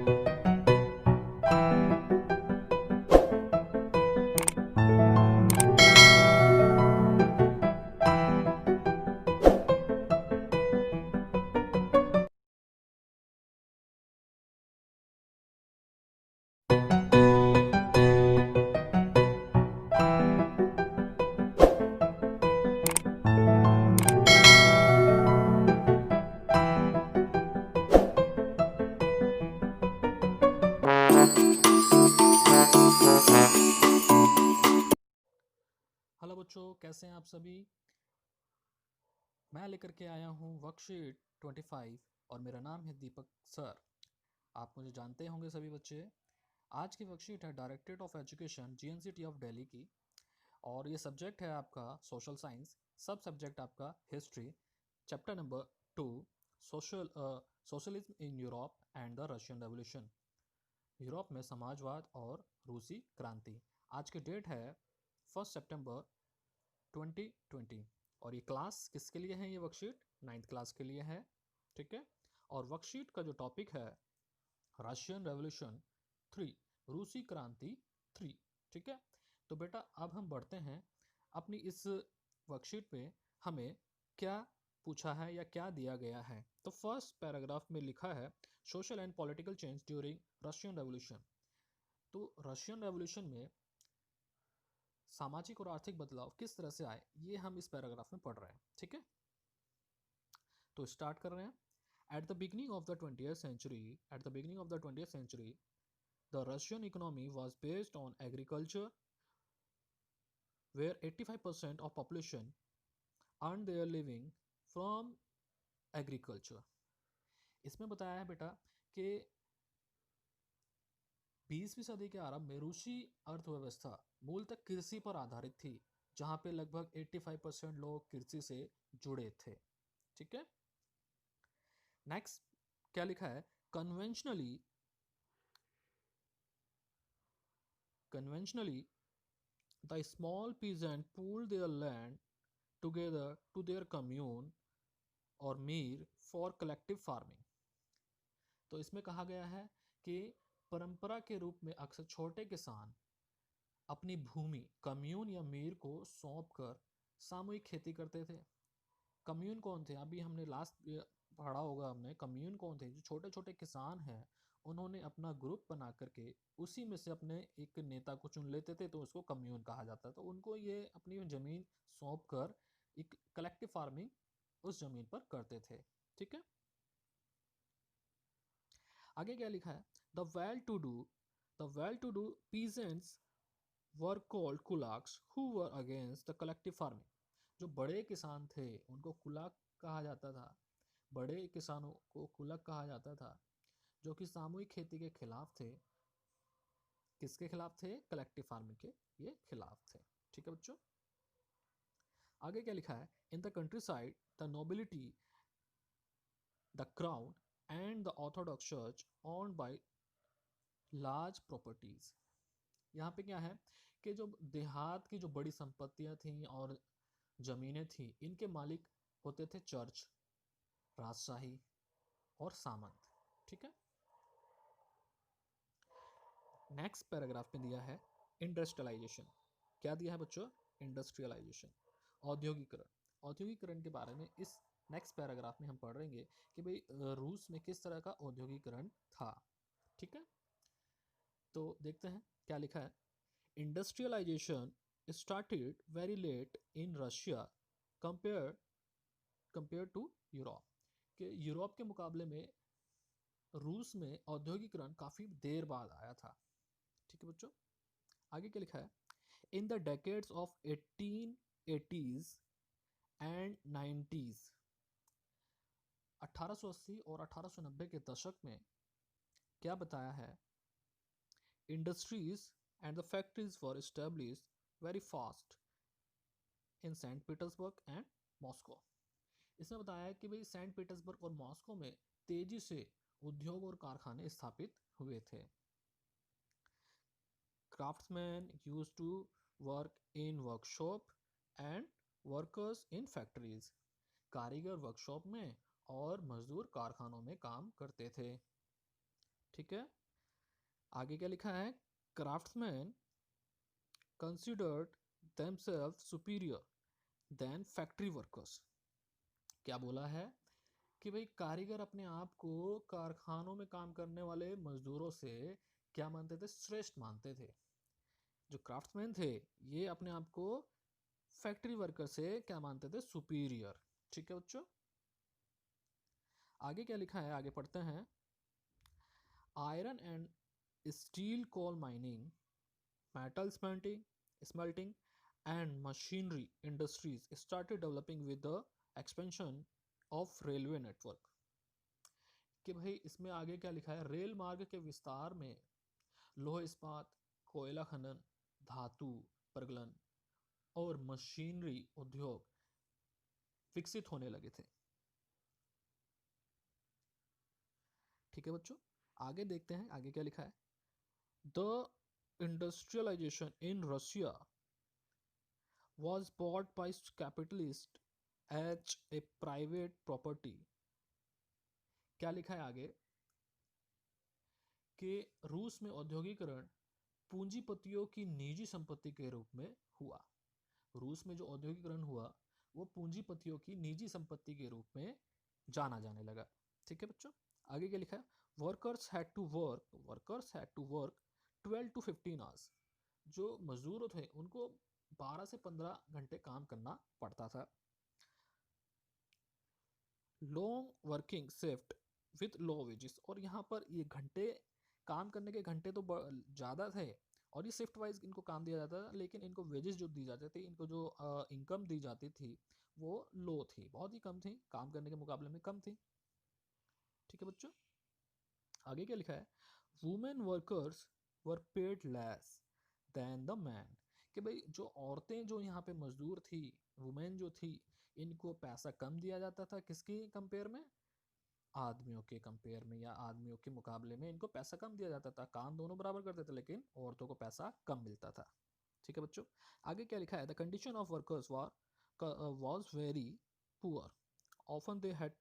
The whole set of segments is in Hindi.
हेलो बच्चों, कैसे हैं आप सभी। मैं लेकर के आया हूँ वर्कशीट 25 और मेरा नाम है दीपक सर। आप मुझे जानते होंगे सभी बच्चे। आज की वर्कशीट है directorate of education GNCT of Delhi की, और ये सब्जेक्ट है आपका सोशल साइंस, सब सब्जेक्ट आपका history, chapter number 2, socialism in Europe and the Russian revolution. Europe में समाजवाद और रूसी क्रांति। आज की डेट है 1 सितंबर 2020। और ये क्लास किसके लिए है, ये वर्कशीट 9th क्लास के लिए है। ठीक है। और वर्कशीट का जो टॉपिक है रशियन रेवोल्यूशन 3, रूसी क्रांति 3। ठीक है। तो बेटा अब हम बढ़ते हैं अपनी इस वर्कशीट में हमें क्या पूछा है या क्या दिया गया है। तो फर्स्ट पैराग्राफ में लिखा है social and political change during Russian revolution. तो रशियन रेवोल्यूशन में सामाजिक और आर्थिक बदलाव किस तरह से आए, ये हम इस पैराग्राफ में पढ़ रहे हैं। ठीक है। तो स्टार्ट कर रहे हैं। At the beginning of the 20th century the Russian economy was based on agriculture, where 85% of population earned their living from agriculture। इसमें बताया है बेटा कि 20वीं सदी के आरंभ में रूसी अर्थव्यवस्था मूलतः कृषि पर आधारित थी, जहां पे लगभग 85% लोग कृषि से जुड़े थे। ठीक है। नेक्स्ट क्या लिखा है, conventionally the small peasant pooled their land together to their commune और मीर फॉर कलेक्टिव फार्मिंग। तो इसमें कहा गया है कि परंपरा के रूप में अक्सर छोटे किसान अपनी भूमि कम्यून या मीर को सौंप कर सामूहिक खेती करते थे। कम्यून कौन थे, अभी हमने लास्ट पढ़ा होगा हमने, कम्यून कौन थे, जो छोटे छोटे किसान हैं उन्होंने अपना ग्रुप बना करके उसी में से अपने एक नेता को चुन लेते थे, तो उसको कम्यून कहा जाता। तो उनको ये अपनी जमीन सौंप कर एक कलेक्टिव फार्मिंग उस जमीन पर करते थे। ठीक है। आगे क्या लिखा है, the well to do peasants were called kulaks who were against the collective farming. जो बड़े किसान थे उनको कुलाक कहा जाता था, बड़े किसानों को कुलक कहा जाता था, जो कि सामूहिक खेती के खिलाफ थे। किसके खिलाफ थे, कलेक्टिव फार्मिंग के ये खिलाफ थे। ठीक है बच्चों। आगे क्या लिखा है, in the country side the nobility, the crown and the Orthodox church owned by large properties. यहाँ पे क्या है कि जो देहात की जो बड़ी संपत्तियां थी और जमीनें थी, इनके मालिक होते थे चर्च, राजशाही और सामंत। ठीक है। नेक्स्ट पैराग्राफ में दिया है इंडस्ट्रियलाइजेशन। क्या दिया है बच्चों, इंडस्ट्रियलाइजेशन, औद्योगिकरण। औद्योगिकरण के बारे में इस नेक्स्ट पैराग्राफ में हम पढ़ेंगे कि भाई रूस में किस तरह का औद्योगिकरण था। ठीक है। तो देखते हैं क्या लिखा है, industrialisation started very late in Russia compare compare to Europe. कि यूरोप के मुकाबले में रूस में औद्योगिकरण काफ़ी देर बाद आया था। ठीक है बच्चों। आगे क्या लिखा है, in the decades of 1880s and 90s, 1880 और 1890 के दशक में क्या बताया है, industries and the factories were established very fast in Saint Petersburg and Moscow. इसमें बताया है कि भाई सेंट पीटर्सबर्ग और मॉस्को में तेजी से उद्योग और कारखाने स्थापित हुए थे। craftsmen used to work in workshop and workers in factories। कारीगर वर्कशॉप में और मजदूर कारखानों में काम करते थे। ठीक है, आगे क्या लिखा है, craftsman considered themselves superior than factory workers। क्या बोला है कि भाई कारीगर अपने आप को कारखानों में काम करने वाले मजदूरों से क्या मानते थे, श्रेष्ठ मानते थे। जो क्राफ्ट्समैन थे ये अपने आप को फैक्ट्री वर्कर से क्या मानते थे, सुपीरियर। ठीक है बच्चों, आगे क्या लिखा है, आगे पढ़ते हैं। Iron and steel coal mining, metal smelting and machinery industries started developing with the expansion of railway network। कि भाई इसमें आगे क्या लिखा है, रेल मार्ग के विस्तार में लोह इस्पात, कोयला खनन, धातु प्रगलन और मशीनरी उद्योग विकसित होने लगे थे। ठीक है बच्चों, आगे देखते हैं आगे क्या लिखा है। The industrialisation in Russia was bought by capitalist as a private property। क्या लिखा है आगे कि रूस में औद्योगिकरण पूंजीपतियों की निजी संपत्ति के रूप में हुआ। रूस में जो औद्योगिकरण हुआ वो पूंजीपतियों की निजी संपत्ति के रूप में जाना जाने लगा। ठीक है बच्चों, आगे क्या लिखा है, workers had to work 12 to 15 hours. जो मजदूर थे उनको 12 से 15 घंटे काम करना पड़ता था। Long working shift with low wages, और यहाँ पर ये घंटे, काम करने के घंटे तो ज़्यादा थे और ये शिफ्ट वाइज इनको काम दिया जाता था, लेकिन इनको वेजेस जो दी जाते थे, इनको जो इनकम दी जाती थी वो लो थी, बहुत ही कम थी, काम करने के मुकाबले में कम थी। ठीक है बच्चों, आगे क्या लिखा है, women workers were paid less than the man. कि भाई जो औरतें जो यहाँ पे मजदूर थी, वुमेन जो थी, इनको पैसा कम दिया जाता था, किसकी कंपेयर में, आदमियों के कंपेयर में या आदमियों के मुकाबले में इनको पैसा कम दिया जाता था। काम दोनों बराबर करते थे लेकिन औरतों को पैसा कम मिलता था। ठीक है बच्चों, आगे क्या लिखा है, the condition of workers was very poor, often they had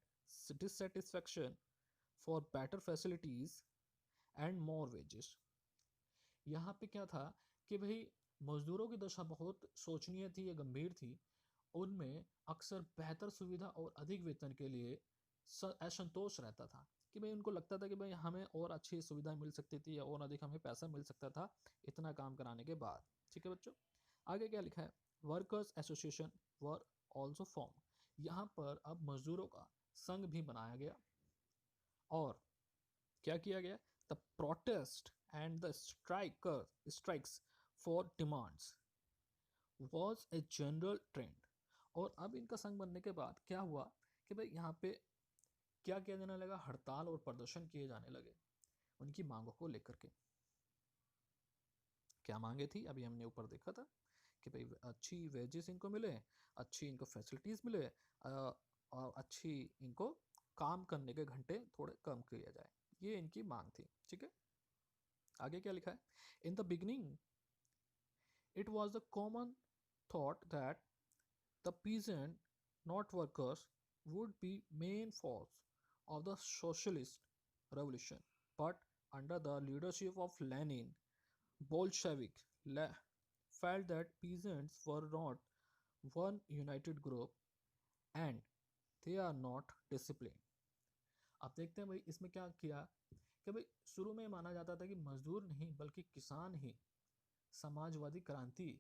dissatisfaction for better facilities and more wages. यहाँ पे क्या था कि भाई मजदूरों की दशा बहुत शोचनीय थी या गंभीर थी। उनमें अक्सर बेहतर सुविधा और अधिक वेतन के लिए असंतोष रहता था। कि भाई उनको लगता था कि भाई हमें और अच्छी सुविधा मिल सकती थी या और अधिक हमें पैसा मिल सकता था इतना काम कराने के बाद। ठीक है बच्चों, आगे क्या लिखा है, workers association were also form. यहाँ पर अब मजदूरों का संघ भी बनाया गया और क्या किया गया, the protest and the strikes for demands was a general trend. और अब इनका संघ बनने के बाद क्या हुआ कि भाई यहाँ पे क्या किया जाने लगा, हड़ताल और प्रदर्शन किए जाने लगे उनकी मांगों को लेकर के। क्या मांगे थी, अभी हमने ऊपर देखा था कि भाई अच्छी वेजेस इनको मिले, अच्छी इनको फैसिलिटीज मिले, और अच्छी इनको काम करने के घंटे थोड़े कम किया जाए, ये इनकी मांग थी। ठीक है, आगे क्या लिखा है, in the beginning it was the common thought that the peasant, not workers, would be main force of the socialist revolution. But under the leadership of Lenin, Bolshevik felt that peasants were not one united group and they are not disciplined। अब देखते हैं भाई इसमें क्या किया कि भाई शुरू में माना जाता था कि मजदूर नहीं बल्कि किसान ही समाजवादी क्रांति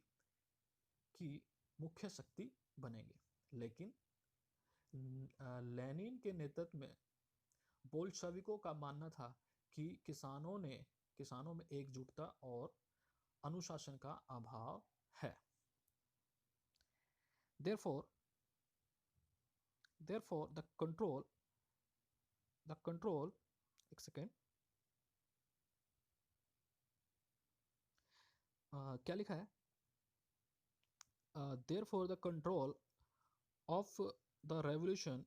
की मुख्य शक्ति बनेंगे। लेकिन लेनिन के नेतृत्व में बोल्शेविकों का मानना था कि किसानों में एकजुटता और अनुशासन का अभाव है। therefore the control एक सेकेंड, क्या लिखा है, therefore the control of the revolution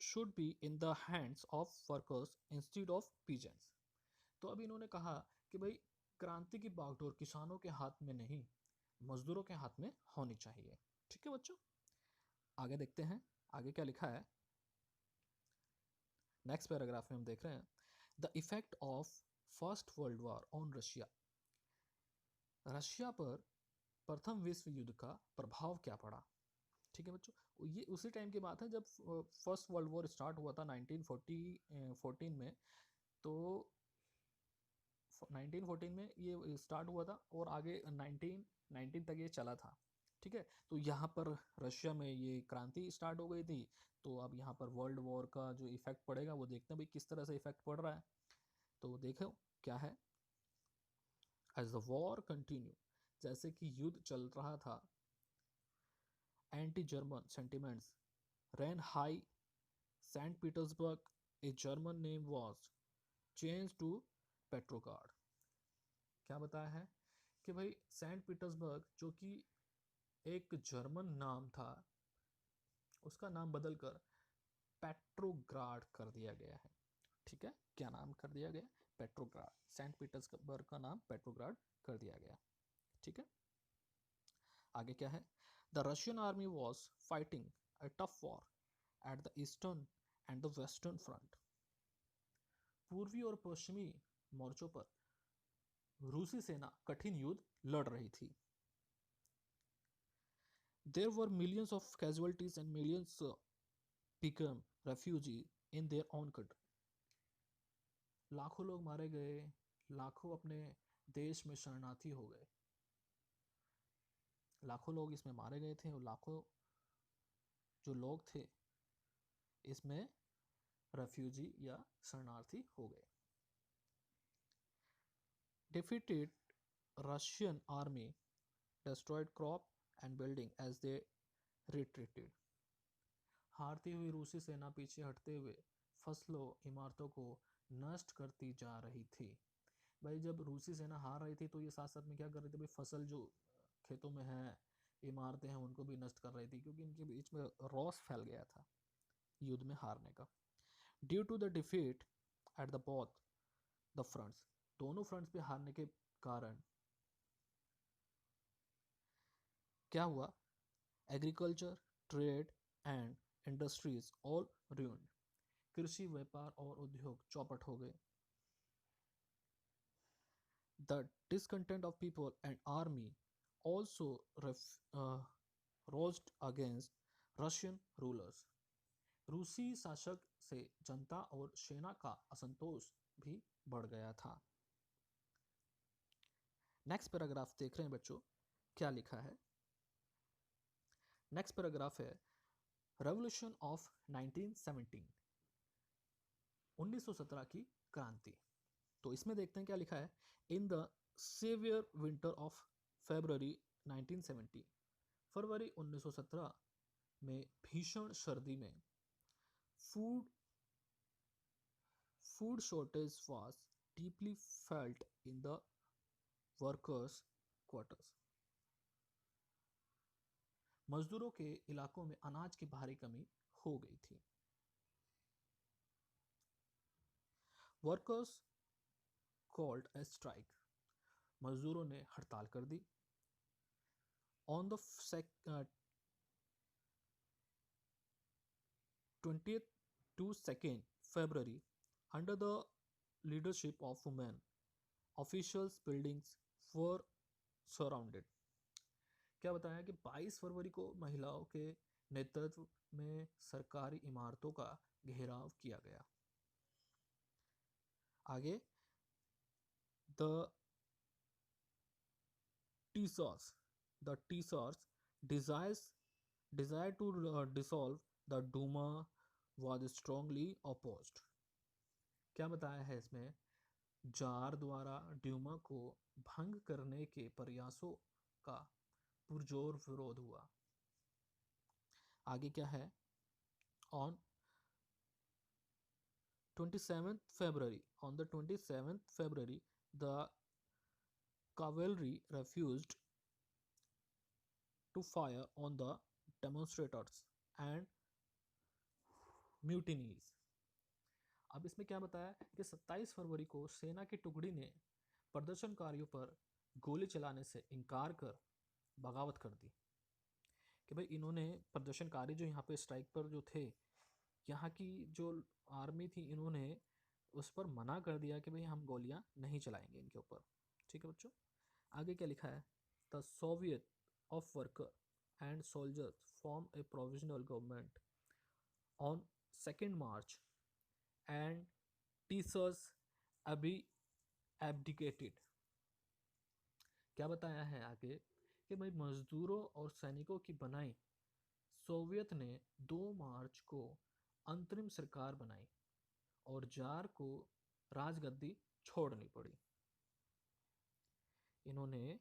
should be in the hands of workers instead of peasants। तो अब इन्होंने कहा कि भाई क्रांति की बागडोर किसानों के हाथ में नहीं, मजदूरों के हाथ में होनी चाहिए। ठीक है बच्चों, आगे देखते हैं आगे क्या लिखा है। नेक्स्ट पैराग्राफ में हम देख रहे हैं, the effect of first world war on Russia, Russia पर प्रथम विश्व युद्ध का प्रभाव क्या पड़ा। ठीक है बच्चों, ये उसी टाइम की बात है जब फर्स्ट वर्ल्ड वॉर स्टार्ट हुआ था 1914 में। तो 1914 में ये स्टार्ट हुआ था और आगे 1919 तक ये चला था। ठीक है, तो यहाँ पर रशिया में ये क्रांति स्टार्ट हो गई थी। तो अब यहाँ पर वर्ल्ड वॉर का जो इफेक्ट पड़ेगा वो देखते हैं भाई किस तरह से इफेक्ट पड़ रहा है। तो देखो क्या है, एज द वॉर कंटिन्यू, जैसे कि युद्ध चल रहा था, anti German sentiments ran high. St. Petersburg, a German name, was changed to Petrograd। क्या बताया है कि भाई सेंट पीटर्सबर्ग जो कि एक जर्मन नाम था, उसका नाम बदलकर पेट्रोग्राड कर दिया गया है। ठीक है, क्या नाम कर दिया गया, पेट्रोग्राड। सेंट पीटर्सबर्ग का नाम पेट्रोग्राड कर दिया गया। ठीक है, आगे क्या है, the Russian army was fighting a tough war at the eastern and the western front. पूर्वी और पश्चिमी मोर्चों पर रूसी सेना कठिन युद्ध लड़ रही थी। There were millions of casualties and millions became refugees in their own country। लाखों लोग मारे गए, लाखों अपने देश में शरणार्थी हो गए। लाखों लोग इसमें मारे गए थे और लाखों जो लोग थे इसमें रेफ्यूजी या शरणार्थी हो गए। Defeated Russian army destroyed crop and building as they retreated। हारती हुई रूसी सेना पीछे हटते हुए फसलों इमारतों को नष्ट करती जा रही थी। भाई जब रूसी सेना हार रही थी तो ये साथ साथ में क्या कर रही थी भाई, फसल जो खेतों में है, इमारतें हैं, उनको भी नष्ट कर रही थी, क्योंकि इनके बीच में रॉस फैल गया था युद्ध में हारने का। Due to the defeat at the both the fronts, दोनों फ्रंट्स पे हारने के कारण क्या हुआ, agriculture, trade and industries all ruined। कृषि, व्यापार और उद्योग चौपट हो गए। The discontent of people and army also rose against Russian rulers। रूसी शासक से जनता और सेना का असंतोष भी बढ़ गया था। नेक्स्ट पैराग्राफ देख रहे हैं बच्चों, क्या लिखा है। नेक्स्ट पैराग्राफ है रेवोल्यूशन ऑफ 1917, 1917 की क्रांति। तो इसमें देखते हैं क्या लिखा है, in the severe winter of February 1917, फरवरी 1917 में भीषण सर्दी में food shortage was deeply felt in the workers quarters. मजदूरों के इलाकों में अनाज की भारी कमी हो गई थी। वर्कर्स कॉल्ड ए स्ट्राइक, मजदूरों ने हड़ताल कर दी। On the 20th to 2nd February, under the leadership of women, officials buildings were surrounded। क्या बताया कि 22 फरवरी को महिलाओं के नेतृत्व में सरकारी इमारतों का घेराव किया गया। आगे, the Tsars desire to dissolve the Duma was strongly opposed। क्या बताया है इसमें, जार द्वारा ड्यूमा को भंग करने के प्रयासों का पुरजोर विरोध हुआ। आगे क्या है, on 27th February the cavalry refused to fire on the demonstrators and mutinies। अब इसमें क्या बताया कि 27 फरवरी को सेना की टुकड़ी ने प्रदर्शनकारियों पर गोली चलाने से इनकार कर बगावत कर दी। कि भाई इन्होंने प्रदर्शनकारी जो यहाँ पे स्ट्राइक पर जो थे, यहाँ की जो आर्मी थी, इन्होंने उस पर मना कर दिया कि भाई हम गोलियां नहीं चलाएंगे इनके ऊपर। ठीक है बच्चों, आगे क्या लिखा है? The Soviet of worker and soldiers form a provisional government on 2 March and tsars अभी एब्डिकेटेड। क्या बताया है आगे कि भाई मजदूरों और सैनिकों की बनाई सोवियत ने 2 मार्च को अंतरिम सरकार बनाई और जार को राजगद्दी छोड़नी पड़ी। इन्होंने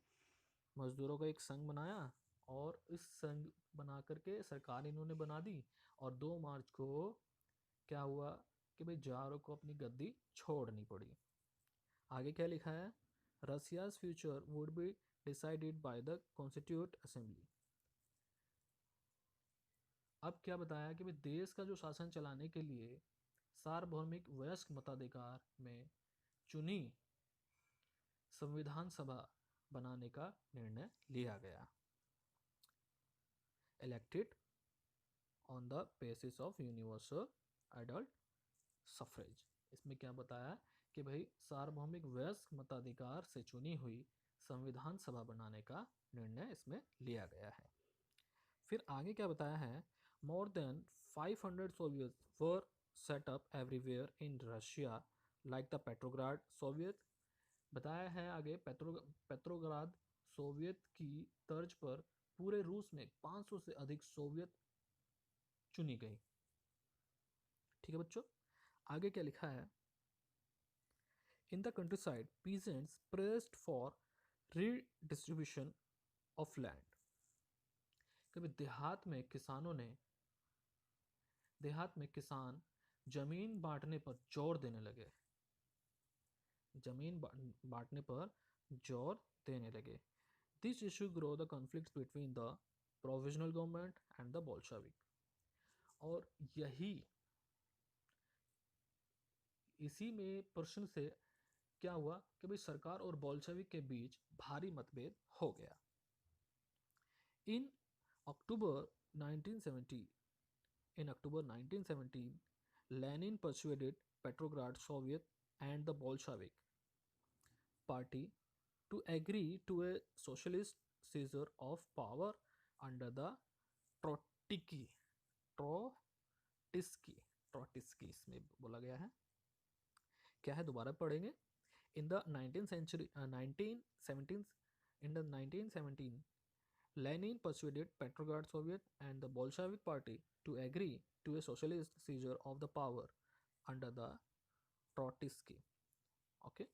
मजदूरों का एक संघ बनाया और इस संघ बना करके सरकार इन्होंने बना दी, और 2 मार्च को क्या हुआ कि भाई जारों को अपनी गद्दी छोड़नी पड़ी। आगे क्या लिखा है? Russia's future would be decided by the constitute assembly. अब क्या बताया कि भाई देश का जो शासन चलाने के लिए सार्वभौमिक वयस्क मताधिकार में चुनी संविधान सभा बनाने का निर्णय लिया गया। Elected on the basis of universal adult suffrage. इसमें क्या बताया कि भाई सार्वभौमिक वयस्क मताधिकार से चुनी हुई संविधान सभा बनाने का निर्णय इसमें लिया गया है। फिर आगे क्या बताया है? More than 500 Soviet were set up everywhere in Russia like the Petrograd Soviet. बताया है आगे पेट्रोग्राद सोवियत की तर्ज पर पूरे रूस में 500 से अधिक सोवियत चुनी गई। ठीक है बच्चों, आगे क्या लिखा है? In the countryside peasants pressed for redistribution of land. कभी देहात में किसान जमीन बांटने पर जोर देने लगे। जमीन बांटने पर जोर देने लगे। This issue grow the conflict between the provisional government and the Bolshevik. और इसी में प्रश्न से क्या हुआ कि भाई सरकार और बोल्शेविक के बीच भारी मतभेद हो गया। इन अक्टूबर 1917 Lenin persuaded Petrograd Soviet and the Bolshevik Party to agree to a socialist seizure of power under the Trotsky Trotsky Trotsky इसमें बोला गया है। क्या है दोबारा पढ़ेंगे। In the 1917, Lenin persuaded Petrograd Soviet and the Bolshevik Party to agree to a socialist seizure of the power under the Trotsky। Okay,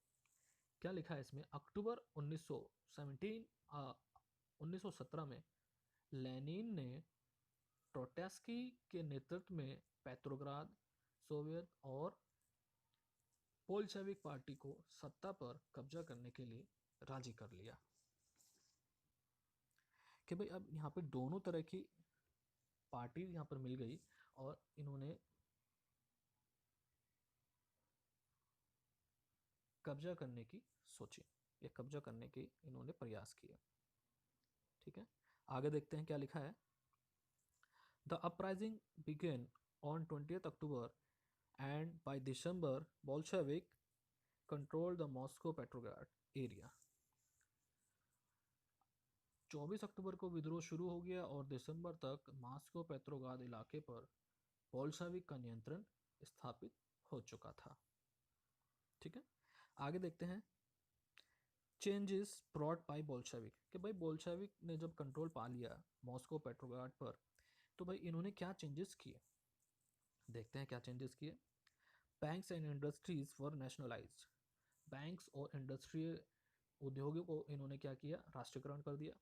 क्या लिखा है इसमें? अक्टूबर 1917 में लेनिन ने ट्रोट्स्की के नेतृत्व में पेट्रोग्राद सोवियत और बोल्शेविक पार्टी को सत्ता पर कब्जा करने के लिए राजी कर लिया कि भाई अब यहाँ पे दोनों तरह की पार्टी यहाँ पर मिल गई और इन्होंने कब्जा करने की सोची या कब्जा करने के इन्होंने प्रयास किए। ठीक है, आगे देखते हैं क्या लिखा है। The uprising began on 20th October and by December Bolshevik controlled the Moscow Petrograd area। 24 अक्टूबर को विद्रोह शुरू हो गया और दिसंबर तक मॉस्को पेट्रोग्राद इलाके पर बोल्शेविक का नियंत्रण स्थापित हो चुका था। ठीक है, आगे देखते हैं चेंजेस ब्रॉट बाय बोल्शेविक कि भाई बोल्शेविक ने जब कंट्रोल पा लिया मॉस्को पेट्रोग्राड पर तो भाई इन्होंने क्या चेंजेस किए। देखते हैं क्या चेंजेस किए। Banks and industries were nationalised. Banks और इंडस्ट्रियल उद्योगों को इन्होंने क्या किया? राष्ट्रीयकरण कर दिया।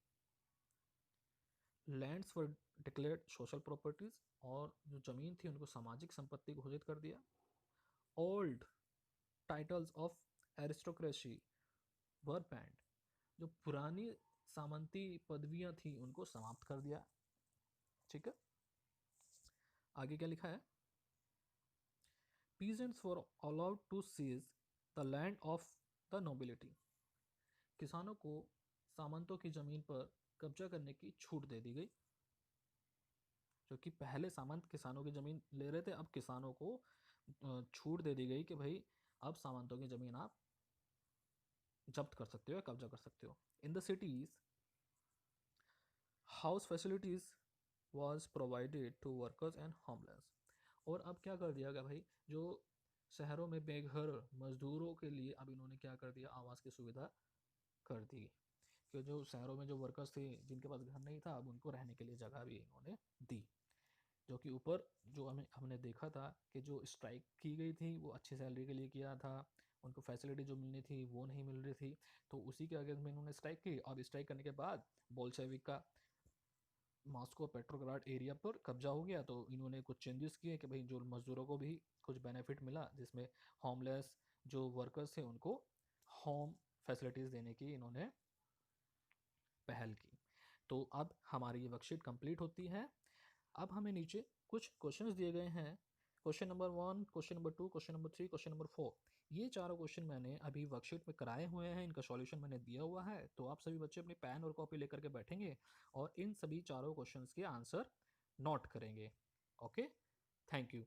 लैंड्स वर डिक्लेयर्ड सोशल प्रॉपर्टीज, और जो जमीन थी उनको सामाजिक संपत्ति घोषित कर दिया। Old titles of aristocracy were band. जो पुरानी सामंती पदवियां थी उनको समाप्त कर दिया। ठीक है, आगे क्या लिखा है? Peasants were allowed to seize the land of the nobility। किसानों को सामंतों की जमीन पर कब्जा करने की छूट दे दी गई। जो कि पहले सामंत किसानों की जमीन ले रहे थे, अब किसानों को छूट दे दी गई कि भाई अब सामंतों की ज़मीन आप जब्त कर सकते हो या कब्जा कर सकते हो। In the cities house facilities was provided to workers and homeless. और अब क्या कर दिया गया भाई, जो शहरों में बेघर मजदूरों के लिए अब इन्होंने क्या कर दिया, आवास की सुविधा कर दी। कि जो शहरों में जो वर्कर्स थे जिनके पास घर नहीं था, अब उनको रहने के लिए जगह भी इन्होंने दी। जो कि ऊपर जो हमने देखा था कि जो स्ट्राइक की गई थी वो अच्छी सैलरी के लिए किया था, उनको फैसिलिटी जो मिलनी थी वो नहीं मिल रही थी, तो उसी के अगेंस्ट में इन्होंने स्ट्राइक की। और स्ट्राइक करने के बाद बोल्शेविक का मॉस्को पेट्रोग्राड एरिया पर कब्जा हो गया, तो इन्होंने कुछ चेंजेस किए कि भाई जो मज़दूरों को भी कुछ बेनिफिट मिला, जिसमें होमलेस जो वर्कर्स थे उनको होम फैसिलिटीज़ देने की इन्होंने पहल की। तो अब हमारी ये वर्कशीट कंप्लीट होती है। अब हमें नीचे कुछ क्वेश्चंस दिए गए हैं, question number 1, question number 2, question number 3, question number 4। ये चारों क्वेश्चन मैंने अभी वर्कशीट में कराए हुए हैं, इनका सॉल्यूशन मैंने दिया हुआ है। तो आप सभी बच्चे अपनी पेन और कॉपी लेकर के बैठेंगे और इन सभी चारों क्वेश्चंस के आंसर नोट करेंगे। Okay, thank you.